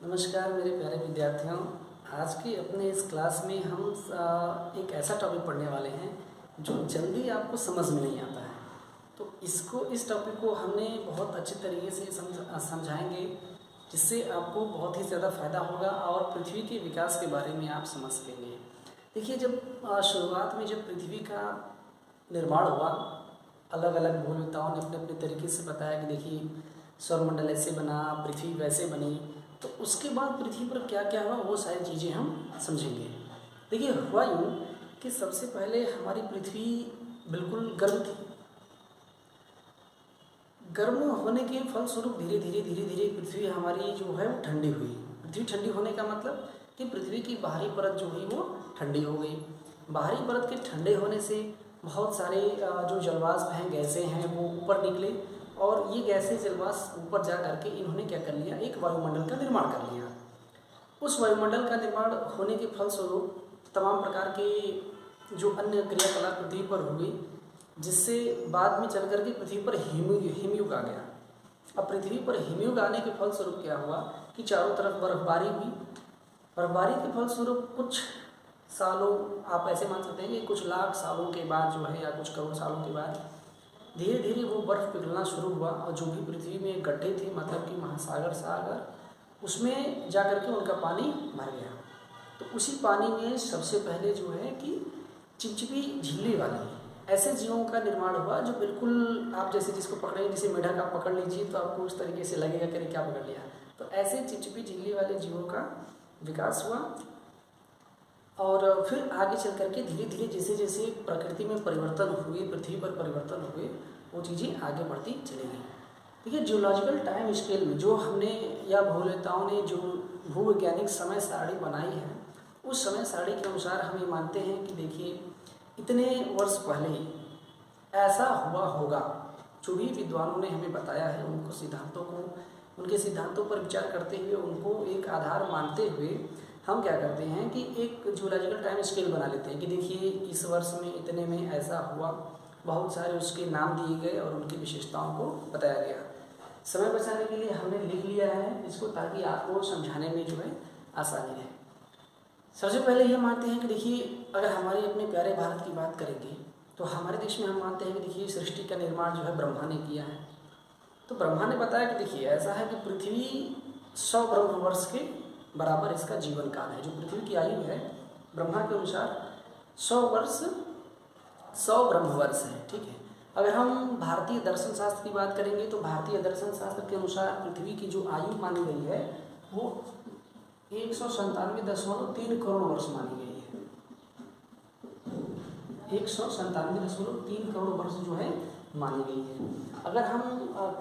नमस्कार मेरे प्यारे विद्यार्थियों। आज की अपने इस क्लास में हम एक ऐसा टॉपिक पढ़ने वाले हैं जो जल्दी आपको समझ में नहीं आता है। तो इस टॉपिक को हमने बहुत अच्छे तरीके से समझाएंगे, जिससे आपको बहुत ही ज़्यादा फायदा होगा और पृथ्वी के विकास के बारे में आप समझ सकेंगे। देखिए, जब शुरुआत में जब पृथ्वी का निर्माण हुआ, अलग अलग भूमिताओं ने अपने अपने तरीके से बताया कि देखिए सौरमंडल ऐसे बना, पृथ्वी वैसे बनी। तो उसके बाद पृथ्वी पर क्या क्या हुआ वो सारी चीज़ें हम समझेंगे। देखिए, हुआ यूँ कि सबसे पहले हमारी पृथ्वी बिल्कुल गर्म थी। गर्म होने के फलस्वरूप धीरे धीरे पृथ्वी हमारी जो है वो ठंडी हुई। पृथ्वी ठंडी होने का मतलब कि पृथ्वी की बाहरी परत जो हुई वो ठंडी हो गई। बाहरी परत के ठंडे होने से बहुत सारे जो जलवाष्प हैं, गैसें हैं, वो ऊपर निकले और ये गैसें जलवाष्प ऊपर जा करके इन्होंने क्या कर लिया, एक वायुमंडल का निर्माण कर लिया। उस वायुमंडल का निर्माण होने के फलस्वरूप तमाम प्रकार के जो अन्य क्रियाकलाप पृथ्वी पर हुई, जिससे बाद में चल करके पृथ्वी पर हिमयुग आ गया। अब पृथ्वी पर हिमयुग आने के फलस्वरूप क्या हुआ कि चारों तरफ बर्फबारी हुई। बर्फबारी के फलस्वरूप कुछ सालों, आप ऐसे मान सकते हैं कि कुछ लाख सालों के बाद जो है, या कुछ करोड़ सालों के बाद धीरे धीरे वो बर्फ़ पिघलना शुरू हुआ और जो भी पृथ्वी में गड्ढे थे, मतलब कि महासागर सागर, उसमें जा कर के उनका पानी भर गया। तो उसी पानी में सबसे पहले जो है कि चिपचिपी झिल्ली वाले ऐसे जीवों का निर्माण हुआ, जो बिल्कुल आप जैसे जिसको पकड़ेंगे, जैसे मेढक आप पकड़ लीजिए तो आपको उस तरीके से लगेगा कि क्या पकड़ लिया। तो ऐसे चिपचिपी झिल्ली वाले जीवों का विकास हुआ और फिर आगे चल करके धीरे धीरे जैसे जैसे प्रकृति में परिवर्तन हुए, पृथ्वी पर परिवर्तन हुए, वो चीज़ें आगे बढ़ती चली गई। देखिए, जियोलॉजिकल टाइम स्केल में जो हमने या भूवेताओं ने जो भूवैज्ञानिक समय सारणी बनाई है, उस समय सारणी के अनुसार हम ये मानते हैं कि देखिए इतने वर्ष पहले ऐसा हुआ होगा। जो भी विद्वानों ने हमें बताया है, उनके सिद्धांतों पर विचार करते हुए, उनको एक आधार मानते हुए हम क्या करते हैं कि एक जियोलॉजिकल टाइम स्केल बना लेते हैं कि देखिए इस वर्ष में इतने में ऐसा हुआ। बहुत सारे उसके नाम दिए गए और उनकी विशेषताओं को बताया गया। समय बचाने के लिए हमने लिख लिया है इसको, ताकि आपको समझाने में जो है आसानी रहे। सबसे पहले ये मानते हैं कि देखिए, अगर हमारे अपने प्यारे भारत की बात करेंगे तो हमारे देश में हम मानते हैं कि देखिए सृष्टि का निर्माण जो है ब्रह्मा ने किया है। तो ब्रह्मा ने बताया कि देखिए ऐसा है कि पृथ्वी 100 ब्रह्मवर्ष के बराबर इसका जीवन काल है। जो पृथ्वी की आयु है ब्रह्मा के अनुसार 100 ब्रह्मवर्ष है। ठीक है। अगर हम भारतीय दर्शन शास्त्र की बात करेंगे तो भारतीय दर्शन शास्त्र के अनुसार पृथ्वी की जो आयु मानी गई है वो 197.3 करोड़ वर्ष मानी गई है। 197.3 करोड़ वर्ष जो है मानी गई है। अगर हम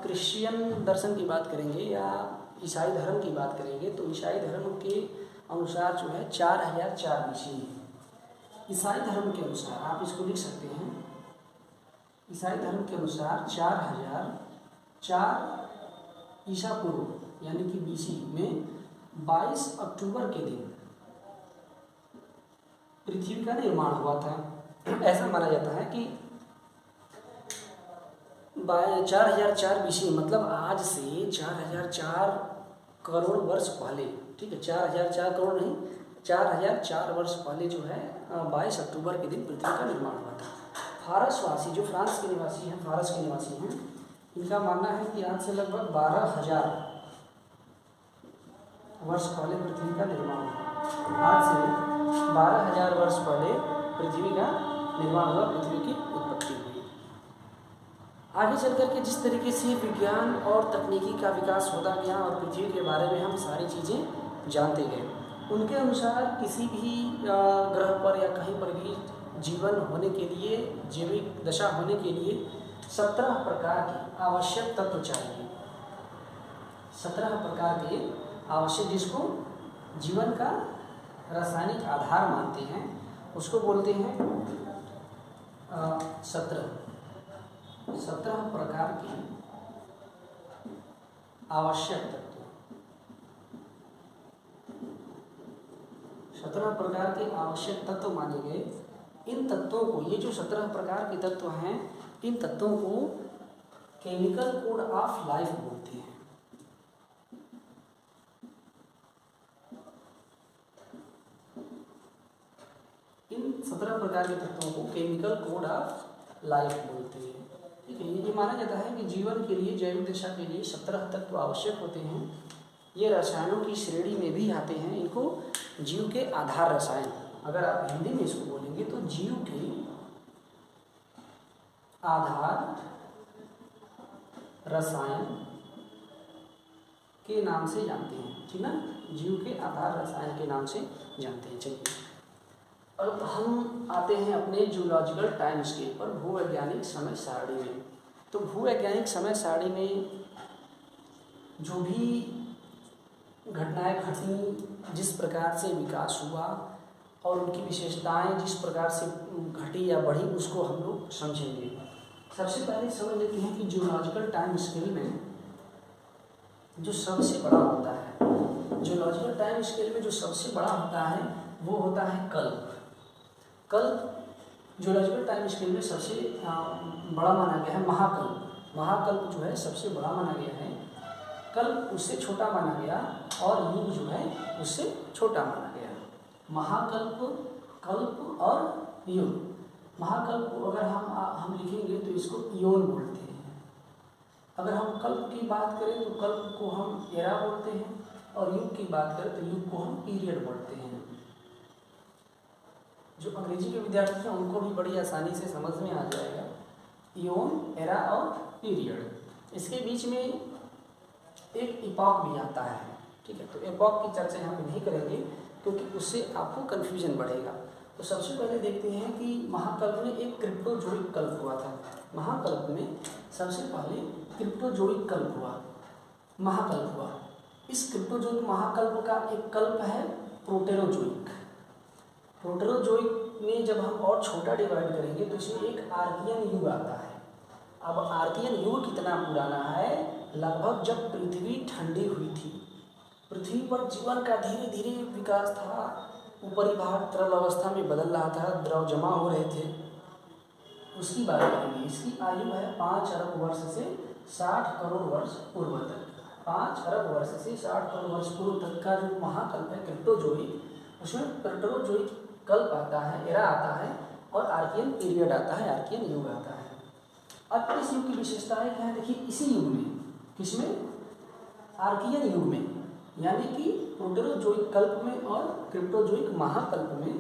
क्रिश्चियन दर्शन की बात करेंगे या ईसाई धर्म की बात करेंगे तो ईसाई धर्म के अनुसार जो है 4004 BC है। ईसाई धर्म के अनुसार आप इसको लिख सकते हैं, ईसाई धर्म के अनुसार 4004 ईसा पूर्व यानी कि BC में 22 अक्टूबर के दिन पृथ्वी का निर्माण हुआ था। ऐसा माना जाता है कि 4004 BC मतलब आज से 4004 करोड़ वर्ष पहले, ठीक है, 4004 करोड़ नहीं, 4004 वर्ष पहले जो है 22 अक्टूबर के दिन पृथ्वी का निर्माण हुआ था। फारसवासी जो फ्रांस के निवासी हैं, फारस के निवासी हैं, इनका मानना है कि आज से लगभग 12,000 वर्ष पहले पृथ्वी का निर्माण हुआ। आज से 12,000 वर्ष पहले पृथ्वी का निर्माण हुआ, पृथ्वी की उत्पत्ति हुई। आगे चल करके जिस तरीके से विज्ञान और तकनीकी का विकास होता गया और पृथ्वी के बारे में हम सारी चीज़ें जानते गए, उनके अनुसार किसी भी ग्रह पर या कहीं पर भी जीवन होने के लिए, जैविक दशा होने के लिए 17 प्रकार के आवश्यक तत्व चाहिए। 17 प्रकार के आवश्यक, जिसको जीवन का रासायनिक आधार मानते हैं, उसको बोलते हैं 17 प्रकार के आवश्यक तत्व। 17 प्रकार के आवश्यक तत्व माने गए। इन तत्वों को, ये जो 17 प्रकार के तत्व हैं, इन तत्वों को केमिकल कोड ऑफ लाइफ बोलते हैं। 17 प्रकार के तत्वों को केमिकल कोड ऑफ लाइफ बोलते हैं। ठीक है, ये माना जाता है कि जीवन के लिए, जैविक दशा के लिए 17 तत्व आवश्यक होते हैं। ये रसायनों की श्रेणी में भी आते हैं। इनको जीव के आधार रसायन, अगर आप हिंदी में इसको बोलेंगे तो जीव के आधार रसायन के नाम से जानते हैं। ठीक ना, जीव के आधार रसायन के नाम से जानते हैं। चलिए अब हम आते हैं अपने जूलॉजिकल टाइम स्केल पर, भूवैज्ञानिक समय सारणी में। तो भूवैज्ञानिक समय सारणी में जो भी घटनाएं घटी, जिस प्रकार से विकास हुआ और उनकी विशेषताएं जिस प्रकार से घटी या बढ़ी, उसको हम लोग समझेंगे। सबसे पहले समझ लेते हैं कि जूलॉजिकल टाइम स्केल में जो सबसे बड़ा होता है, जूलॉजिकल टाइम स्केल में जो सबसे बड़ा होता है वो होता है कल्प। कल्प जूलॉजिकल टाइम स्केल में सबसे बड़ा माना गया है महाकल्प। महाकल्प जो है सबसे बड़ा माना गया है, कल्प उससे छोटा माना गया और युग जो है उससे छोटा माना गया। महाकल्प, कल्प और युग। महाकल्प अगर हम लिखेंगे तो इसको इयोन बोलते हैं। अगर हम कल्प की बात करें तो कल्प को हम एरा बोलते हैं, और युग की बात करें तो युग को हम पीरियड बोलते हैं। जो अंग्रेजी के विद्यार्थी हैं उनको भी बड़ी आसानी से समझ में आ जाएगा, इयोन, एरा और पीरियड। इसके बीच में एक इपॉक भी आता है। ठीक है, तो एपॉक की चर्चा यहाँ पे नहीं करेंगे क्योंकि उससे आपको कन्फ्यूजन बढ़ेगा। तो सबसे पहले देखते हैं कि महाकल्प में एक क्रिप्टोजोइक कल्प हुआ था। महाकल्प में सबसे पहले क्रिप्टोजोइक कल्प हुआ, महाकल्प हुआ। इस क्रिप्टोजोइक महाकल्प का एक कल्प है प्रोटेरोजोइक। प्रोटेरोजोइक में जब हम और छोटा डिवाइड करेंगे तो इसमें एक आर्कियन युग आता है। अब आर्कियन युग कितना पुराना है, लगभग जब पृथ्वी ठंडी हुई थी, पृथ्वी पर जीवन का धीरे धीरे विकास था, ऊपरी भाग तरल अवस्था में बदल रहा था, द्रव जमा हो रहे थे, उसकी बात करेंगे। इसकी आयु है 5 अरब वर्ष से 60 करोड़ वर्ष पूर्व तक। 5 अरब वर्ष से 60 करोड़ वर्ष पूर्व तक का जो महाकल्प है क्रिप्टोजोइक, उसमें प्रोटेरोजोइक कल्प आता है, एरा आता है, और आर्कियन पीरियड आता है, आर्कियन युग आता है। अब इस युग की विशेषताएं क्या है, देखिए इसी युग में, किसमें, आर्कियन युग में, यानी कि प्रोटेरोजोइक कल्प में और क्रिप्टोजोइक महाकल्प में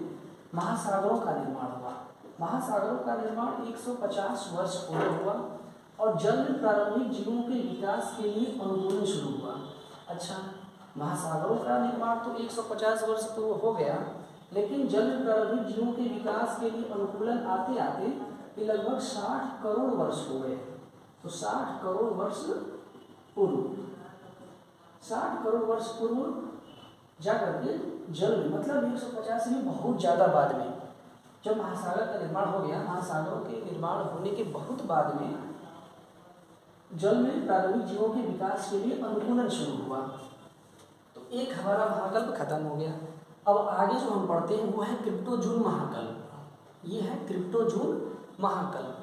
महासागरों का निर्माण हुआ। महासागरों का निर्माण 150 वर्ष पूर्व हुआ और जल में प्रारंभिक जीवों के विकास के लिए अनुकूलन शुरू हुआ। अच्छा, महासागरों का निर्माण तो 150 वर्ष पूर्व हो गया, लेकिन जल में प्रारंभिक जीवों के विकास के लिए अनुकूलन आते आते ये लगभग 60 करोड़ वर्ष हो गए। तो 60 करोड़ वर्ष पूर्व, 60 करोड़ वर्ष पूर्व जा करके जल में, मतलब 150 में बहुत ज़्यादा बाद में, जब महासागर का निर्माण हो गया, महासागरों के निर्माण होने के बहुत बाद में जल में प्रारंभिक जीवों के विकास के लिए अनुकूलन शुरू हुआ। तो एक हमारा महाकल्प खत्म हो गया। अब आगे जो हम पढ़ते हैं वो है क्रिप्टोजून महाकल्प। ये है क्रिप्टोजून महाकल्प।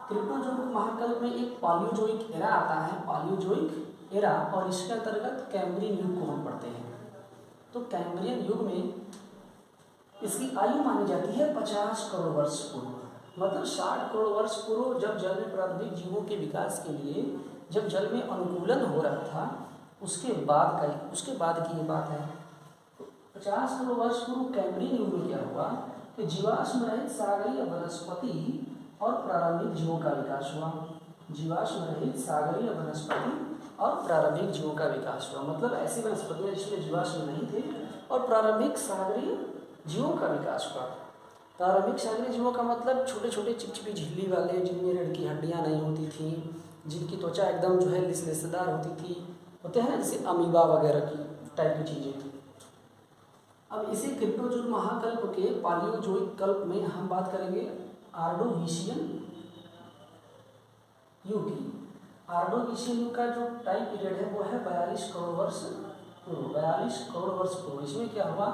क्रिप्टोजोइक महाकल्प में एक पालियोजोइक एरा आता है, पालियोजोइक एरा, और इसके अंतर्गत कैम्ब्रियन युग को हम पढ़ते हैं। तो कैम्ब्रियन युग में इसकी आयु मानी जाती है 50 करोड़ वर्ष पूर्व, मतलब 60 करोड़ वर्ष पूर्व, जब जल में प्रारंभिक जीवों के विकास के लिए जब जल में अनुकूलन हो रहा था, उसके बाद की ये बात है। 50 करोड़ वर्ष पूर्व कैम्ब्रियन युग में क्या हुआ कि जीवाश्म रहित सागरीय वनस्पति और प्रारंभिक जीवों का विकास हुआ। जीवाश्म रहित सागरीय वनस्पति और प्रारंभिक जीवों का विकास हुआ, मतलब ऐसी वनस्पतियाँ जिसमें जीवाश्म नहीं थे और प्रारंभिक सागरीय जीवों का विकास हुआ। प्रारंभिक सागरीय जीवों का मतलब छोटे छोटे चिपचिपी झिल्ली वाले, जिनमें रीढ़ की हड्डियाँ नहीं होती थी, जिनकी त्वचा एकदम जो है लिसलिसदार होती थी, होते हैं ना जैसे अमीबा वगैरह की टाइप की चीज़ें। अब इसी क्रिप्टोजोइक महाकल्प के पालियोजोइक कल्प में हम बात करेंगे आर्डोविशियन युग की। आर्डोविशियन युग का जो टाइम पीरियड है वो है 42 करोड़ वर्ष पूर्व। 42 करोड़ वर्ष पूर्व इसमें क्या हुआ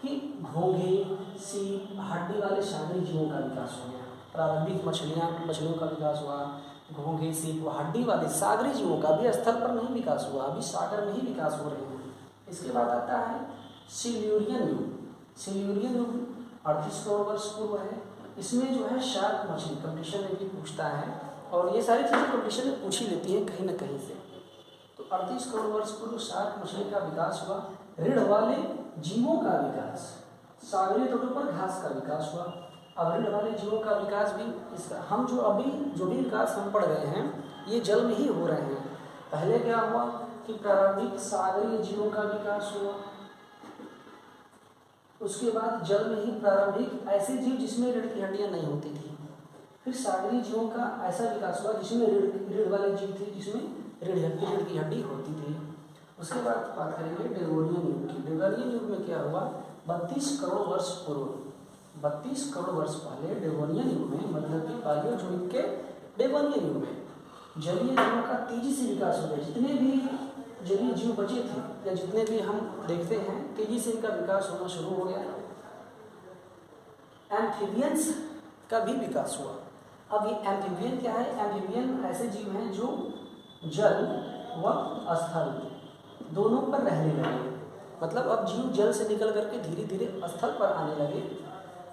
कि घोंघे, सीप, हड्डी वाले सागरी जीवों का विकास हो गया। प्रारंभिक मछलियों का विकास हुआ, घोंघे, सीप, हड्डी वाले सागरी जीवों का भी स्थल पर नहीं विकास हुआ, अभी सागर में ही विकास हो रहे हैं। इसके बाद आता है सिल्यूरियन युग। सिल्यूरियन युग 38 करोड़ वर्ष पूर्व है। इसमें जो है शार्क मछली कंपटीशन में भी पूछता है और ये सारी चीज़ें कंपटीशन में पूछ ही लेती हैं कहीं ना कहीं से। तो 38 करोड़ वर्ष पूर्व शार्क मछली का विकास हुआ। रीढ़ वाले जीवों का विकास, सागरीय तटों पर घास का विकास हुआ। अब रीढ़ वाले जीवों का विकास भी इसका हम जो भी विकास हम पढ़ रहे हैं ये जल में ही हो रहे हैं। पहले क्या हुआ कि प्रारंभिक सागरीय जीवों का विकास हुआ, उसके बाद जल में ही प्रारंभिक ऐसे जीव जिसमें रीढ़ की हड्डियां नहीं होती थी। फिर सागरीय जीवों का ऐसा विकास हुआ जिसमें रीढ़ वाले जीव थे जिसमें रीढ़ की हड्डी होती थी। उसके बाद बात करेंगे डेवोनियन युग की। डेवोनियन युग में क्या हुआ, 32 करोड़ वर्ष पूर्व, 32 करोड़ वर्ष पहले डेवोनियन युग में, मतलब कि पालियोजोइक के डेवोनियन युग में जलीय जीवों का तेजी से विकास हो गया। जितने भी जलीय जीव बचे थे या जितने भी हम देखते हैं तेजी से इनका विकास होना शुरू हो गया। एम्फीबियंस का भी विकास हुआ। अब ये एम्फीबियन क्या है, एम्फीबियन ऐसे जीव हैं जो जल व स्थल दोनों पर रहने लगे। मतलब अब जीव जल से निकल करके धीरे धीरे स्थल पर आने लगे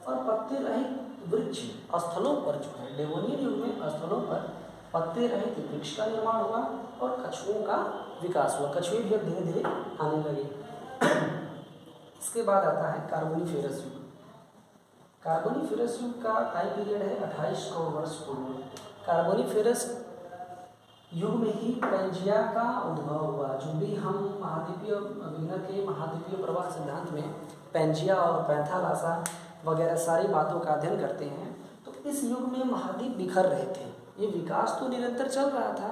और पत्ते रहित वृक्ष स्थलों पर जो है डेवोनियन युग में स्थलों पर पत्ते रहित वृक्ष का निर्माण हुआ और कछुओं का विकास हुआ। कछुए भी अब धीरे धीरे आने लगे। इसके बाद आता है कार्बोनिफेरस युग। कार्बोनिफेरस युग का टाइम पीरियड है 28 करोड़ वर्ष पूर्व। कार्बोनिफेरस युग में ही पैंजिया का उद्भव हुआ। जो भी हम महाद्वीपीय विज्ञान के महाद्वीपीय प्रवाह सिद्धांत में पैंजिया और पैंथालासा वगैरह सारी बातों का अध्ययन करते हैं, तो इस युग में महाद्वीप बिखर रहे थे। ये विकास तो निरंतर चल रहा था,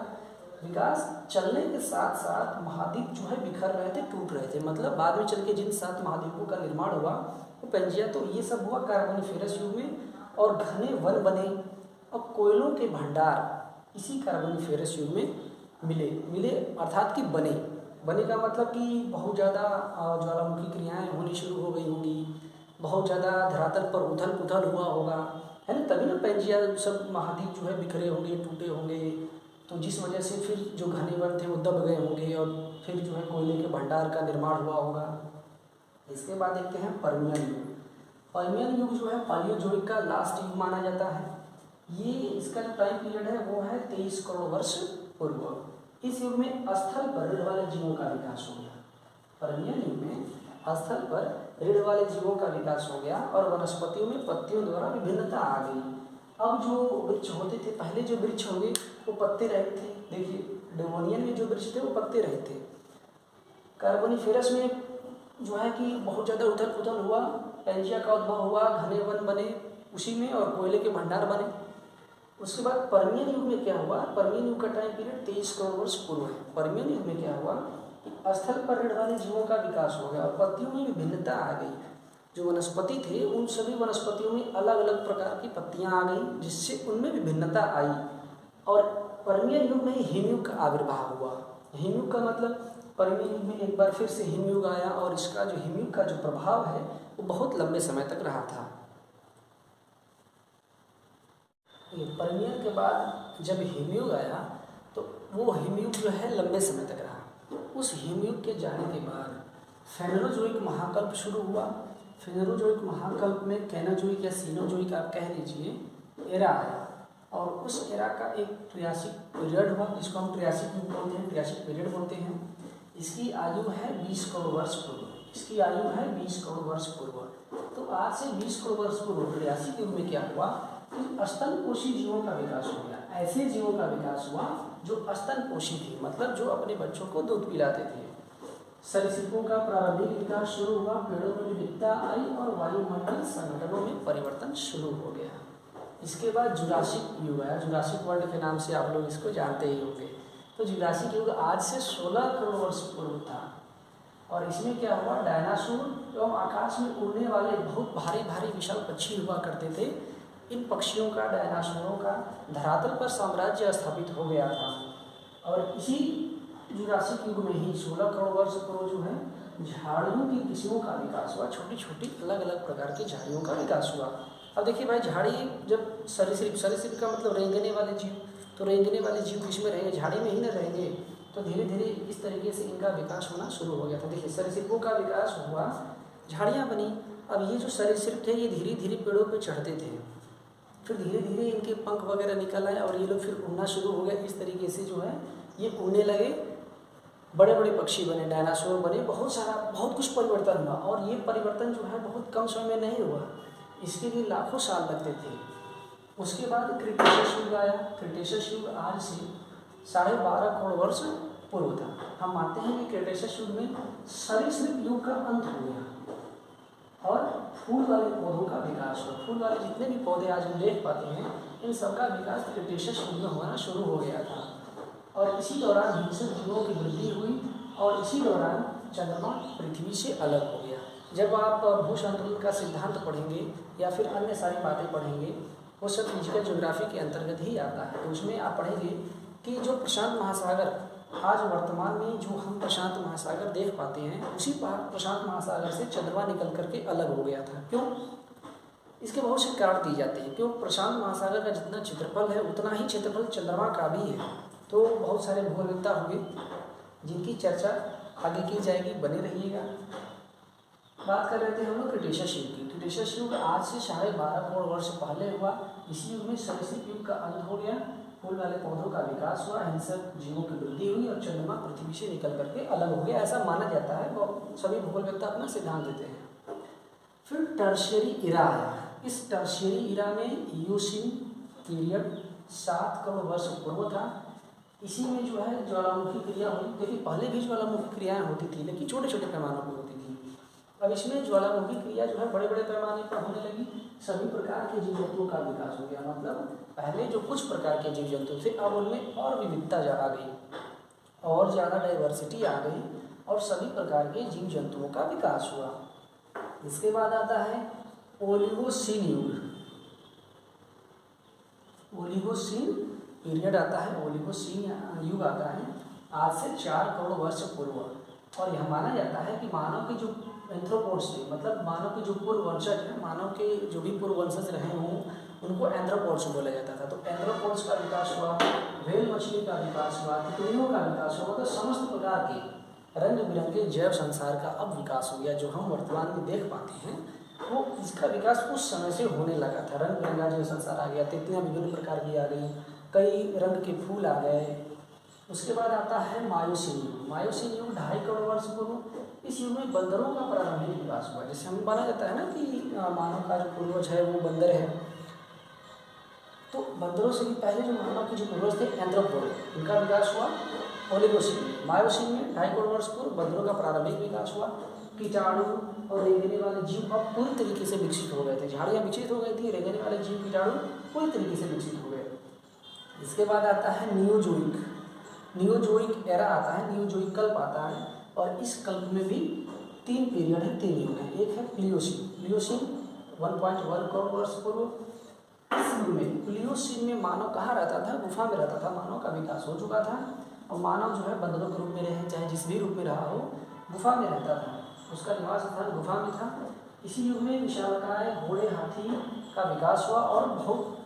विकास चलने के साथ साथ महाद्वीप जो है बिखर रहे थे, टूट रहे थे। मतलब बाद में चल के जिन 7 महाद्वीपों का निर्माण हुआ वो पैंजिया, तो ये सब हुआ कार्बोनिफेरस युग में। और घने वन बने और कोयलों के भंडार इसी कार्बोनिफेरस युग में मिले अर्थात कि बने का मतलब कि बहुत ज़्यादा ज्वालामुखी क्रियाएं होनी शुरू हो गई होंगी, बहुत ज़्यादा धरातल पर उथल पुथल हुआ होगा, है ना। तभी ना पैंजिया सब महाद्वीप जो है बिखरे होंगे, टूटे होंगे। तो जिस वजह से फिर जो घने वन थे वो दब गए होंगे और फिर जो है कोयले के भंडार का निर्माण हुआ होगा। इसके बाद देखते हैं पर्मियन युग। पर्मियन युग जो है पालियोजोइक का लास्ट युग माना जाता है। ये इसका जो टाइम पीरियड है वो है 23 करोड़ वर्ष पूर्व। इस युग में स्थल पर रीढ़ वाले जीवों का विकास हो गया। पर्मियन युग में स्थल पर रीढ़ वाले जीवों का विकास हो गया और वनस्पतियों में पत्तियों द्वारा विभिन्नता आ गई। अब जो वृक्ष होते थे, पहले जो वृक्ष होंगे वो पत्ते रहित थे। देखिए डेवोनियन में जो वृक्ष थे वो पत्ते रहित थे। कार्बोनिफेरस में जो है कि बहुत ज़्यादा उथल पुथल हुआ, पैंजिया का उद्भव हुआ, घने वन बने उसी में और कोयले के भंडार बने। उसके बाद पर्मियन युग में क्या हुआ, पर्मियन युग का टाइम पीरियड 23 करोड़ वर्ष पूर्व है। पर्मियन युग में क्या हुआ कि स्थल पर रीढ़ वाले जीवों का विकास हो गया और पत्तियों में विभिन्नता आ गई। जो वनस्पति थे उन सभी वनस्पतियों में अलग अलग प्रकार की पत्तियां आ गई, जिससे उनमें विभिन्नता आई। और पर्मियन युग में ही हिमयुग का आविर्भाव हुआ। हिमयुग का मतलब पर्मियन युग में एक बार फिर से हिमयुग आया और इसका जो हिमयुग का जो प्रभाव है वो बहुत लंबे समय तक रहा था। पर्मियन के बाद जब हिमयुग आया तो वो हिमयुग जो है लंबे समय तक रहा। उस हिमयुग के जाने के बाद फेनोजोइक महाकल्प शुरू हुआ। फेनोजोइक महाकल्प में कैनोजोइक या सीनोजोइक आप कह लीजिए एरा आया और उस एरा का एक ट्रियासिक पीरियड हुआ, जिसको हम ट्रियासिक युग बोलते हैं, ट्रियासिक पीरियड बोलते हैं। इसकी आयु है 20 करोड़ वर्ष पूर्व। इसकी आयु है 20 करोड़ वर्ष पूर्व। तो आज से 20 करोड़ वर्ष पूर्व ट्रियासिक युग में क्या हुआ कि स्तनपोषी जीवों का विकास हो गया। ऐसे जीवों का विकास हुआ जो स्तनपोषी थे, मतलब जो अपने बच्चों को दूध पिलाते थे। सरीसृपों का प्रारंभिक विकास शुरू हुआ, पेड़ों में विविधता आई और वायुमंडल संगठनों में परिवर्तन शुरू हो गया। इसके बाद जुरासिक युग आया। जुरासिक वर्ल्ड के नाम से आप लोग इसको जानते ही होंगे। तो जुरासिक युग आज से 16 करोड़ वर्ष पूर्व था और इसमें क्या हुआ, डायनासोर एवं आकाश में उड़ने वाले बहुत भारी भारी विशाल पक्षी हुआ करते थे। इन पक्षियों का, डायनासोरों का धरातल पर साम्राज्य स्थापित हो गया था। और इसी जुरासिक युग में ही 16 करोड़ वर्ष पूर्व जो है झाड़ियों की किस्मों का विकास हुआ। छोटी छोटी अलग अलग प्रकार की झाड़ियों का विकास हुआ। अब देखिए भाई, झाड़ी जब सरीसृप का मतलब रेंगने वाले जीव, तो रेंगने वाले जीव किसमें रहेंगे, झाड़ी में ही न रहेंगे। तो धीरे धीरे इस तरीके से इनका विकास होना शुरू हो गया था। देखिए सरीसृपों का विकास हुआ, झाड़ियाँ बनी अब ये जो सरीसृप थे ये धीरे धीरे पेड़ों पे चढ़ते थे, फिर धीरे धीरे इनके पंख वगैरह निकल आए और ये लोग फिर उड़ना शुरू हो गया। इस तरीके से जो है ये उड़ने लगे, बड़े बड़े पक्षी बने, डायनासोर बने, बहुत कुछ परिवर्तन हुआ। और ये परिवर्तन जो है बहुत कम समय में नहीं हुआ, इसके लिए लाखों साल लगते थे। उसके बाद क्रिटेशियस युग आया। क्रिटेशियस युग आज से 12.5 करोड़ वर्ष पूर्व था। हम मानते हैं कि क्रिटेशियस युग में सरीसृप युग का अंत हो गया और फूल वाले पौधों का विकास हुआ। फूल वाले जितने भी पौधे आज हम देख पाते हैं इन सबका विकास क्रिटेशियस युग में होना शुरू हो गया था। और इसी दौरान हिंसक जीवों की वृद्धि हुई और इसी दौरान चंद्रमा पृथ्वी से अलग हो गया। जब आप भू संतुलन का सिद्धांत पढ़ेंगे या फिर अन्य सारी बातें पढ़ेंगे, वो सब फिजिकल ज्योग्राफी के अंतर्गत ही आता है। तो उसमें आप पढ़ेंगे कि जो प्रशांत महासागर, आज वर्तमान में जो हम प्रशांत महासागर देख पाते हैं, उसी प्रशांत महासागर से चंद्रमा निकल करके अलग हो गया था। क्यों? इसके बहुत से कारण दिए जाते हैं। क्यों? प्रशांत महासागर का जितना क्षेत्रफल है उतना ही क्षेत्रफल चंद्रमा का भी है। तो बहुत सारे भूगोलवेत्ता हुए जिनकी चर्चा आगे की जाएगी, बने रहिएगा। बात कर रहे थे हम लोग क्रिटेशियस युग की। क्रिटेशियस युग आज से 12.5 करोड़ वर्ष पहले हुआ। इसी युग में सरीसृप युग का अंत हो गया, फूल वाले पौधों का विकास हुआ, हिंसक जीवों की वृद्धि हुई और चंद्रमा पृथ्वी से निकल करके अलग हो गया, ऐसा माना जाता है। सभी भूगोलवेत्ता अपना सिद्धांत देते हैं। फिर टर्शियरी इरा आया। इस टर्शियरी इरा में ईओसीन पीरियड 7 करोड़ वर्ष पूर्व था। इसी में जो है ज्वालामुखी क्रिया हुई। देखिए पहले भी ज्वालामुखी क्रियाएँ होती थी लेकिन छोटे छोटे पैमानों पर होती थी। अब इसमें ज्वालामुखी क्रिया जो है बड़े बड़े पैमाने पर होने लगी। सभी प्रकार के जीव जंतुओं का विकास हो गया। मतलब पहले जो कुछ प्रकार के जीव जंतु थे अब उनमें और विविधता आ गई और ज़्यादा डाइवर्सिटी आ गई और सभी प्रकार के जीव जंतुओं का विकास हुआ। इसके बाद आता है ओलिगोसीन युग। ओलिगोसीन पीरियड आता है, ओलिगोसीन युग आता है आज से 4 करोड़ वर्ष पूर्व। और यह माना जाता है कि मानव के जो एंथ्रोपोड्स थे, मतलब मानव के जो पूर्व वंशज हैं, मानव के जो भी पूर्व वंशज रहे हों उनको एंथ्रोपोड्स बोला जाता था। तो एंथ्रोपोड्स का विकास हुआ, व्हेल मछली का विकास हुआ, तितलियों का विकास हुआ। मतलब समस्त प्रकार के रंग बिरंगे जैव संसार का अब विकास हो गया। जो हम वर्तमान में देख पाते हैं वो इसका विकास उस समय से होने लगा था। रंग बिरंगा जैव संसार आ गया, तितलियाँ विभिन्न प्रकार की आ गई, कई रंग के फूल आ गए। उसके बाद आता है मायोसीन युग। मायोसीन युग 2.5 करोड़ वर्ष पूर्व। इस युग में बंदरों का प्रारंभिक विकास हुआ। जैसे हम माना जाता है ना कि मानव का जो पूर्वज है वो बंदर है, तो बंदरों से भी पहले जो मानव के जो पूर्वज थे एंथ्रोपोड, इनका विकास हुआ ओलिगोसीन। मायोसीन में 2.5 करोड़ वर्ष पूर्व बंदरों का प्रारंभिक विकास हुआ। कीटाणु और रेंगने वाले जीव अब पूरी तरीके से विकसित हो गए थे। झाड़ियाँ विकसित हो गई थी, रेंगने वाले जीव कीटाणु पूरी तरीके से विकसित हो गए। इसके बाद आता है नियोजोइक। नियोजोइक एरा आता है, नियोजोइक कल्प आता है। और इस कल्प में भी 3 पीरियड है, 3 युग है। एक है प्लियोसीन। प्लियोसीन 1.1 करोड़ वर्ष पूर्व। इस युग में प्लियोसीन में मानव कहाँ रहता था? गुफा में रहता था। मानव का विकास हो चुका था और मानव जो है बंदरों के रूप में रहे, चाहे जिस भी रूप में रहा हो, गुफा में रहता था। उसका निवास स्थान गुफा में था। इसी युग में विशालकाय घोड़े हाथी का विकास हुआ और बहुत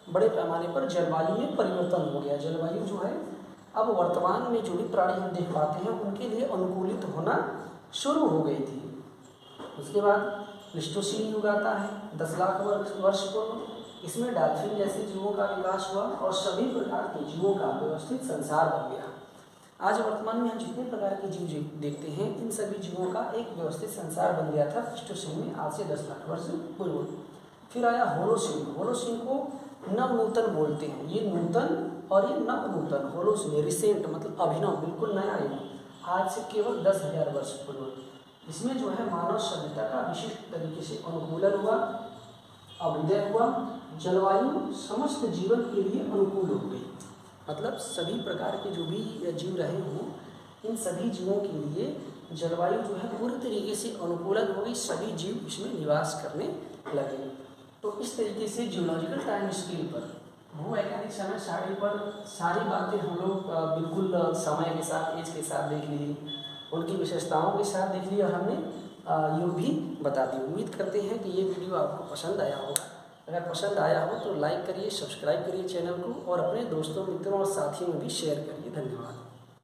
बड़े पैमाने पर जलवायु में परिवर्तन हो गया। जलवायु जो है अब वर्तमान में जो भी प्राणी हम देख पाते हैं उनके लिए अनुकूलित होना शुरू हो गई थी। उसके बाद प्लीस्टोसीन युग आता है 10 लाख वर्ष पूर्व। इसमें डॉल्फिन जैसे जीवों का विकास हुआ और सभी प्रकार के जीवों का व्यवस्थित संसार बन गया। आज वर्तमान में हम जितने प्रकार के जीव देखते हैं इन सभी जीवों का एक व्यवस्थित संसार बन गया था प्लीस्टोसीन में, आज से 10 लाख वर्ष पूर्व। फिर आया होलोसीन। होलोसीन को नव नूतन बोलते हैं। ये नूतन और ये नव नूतन, होलोसीन रिसेंट मतलब अभिनव, बिल्कुल नया युग, आज से केवल 10,000 वर्ष पूर्व। इसमें जो है मानव सभ्यता का विशिष्ट तरीके से अनुकूलन हुआ, अभ्युदय हुआ, जलवायु समस्त जीवन के लिए अनुकूल हो गई। मतलब सभी प्रकार के जो भी जीव रहे हों इन सभी जीवों के लिए जलवायु जो है पूरी तरीके से अनुकूलन हो गई। सभी जीव इसमें निवास करने लगे। तो इस तरीके से जियोलॉजिकल टाइम स्केल पर, भूवैज्ञानिक समय सारणी पर सारी बातें हम लोग बिल्कुल समय के साथ, एज के साथ देख ली, उनकी विशेषताओं के साथ देख ली और हमने युग भी बता दी। उम्मीद करते हैं कि ये वीडियो आपको पसंद आया होगा। अगर पसंद आया हो तो लाइक करिए, सब्सक्राइब करिए चैनल को और अपने दोस्तों, मित्रों और साथियों में भी शेयर करिए। धन्यवाद।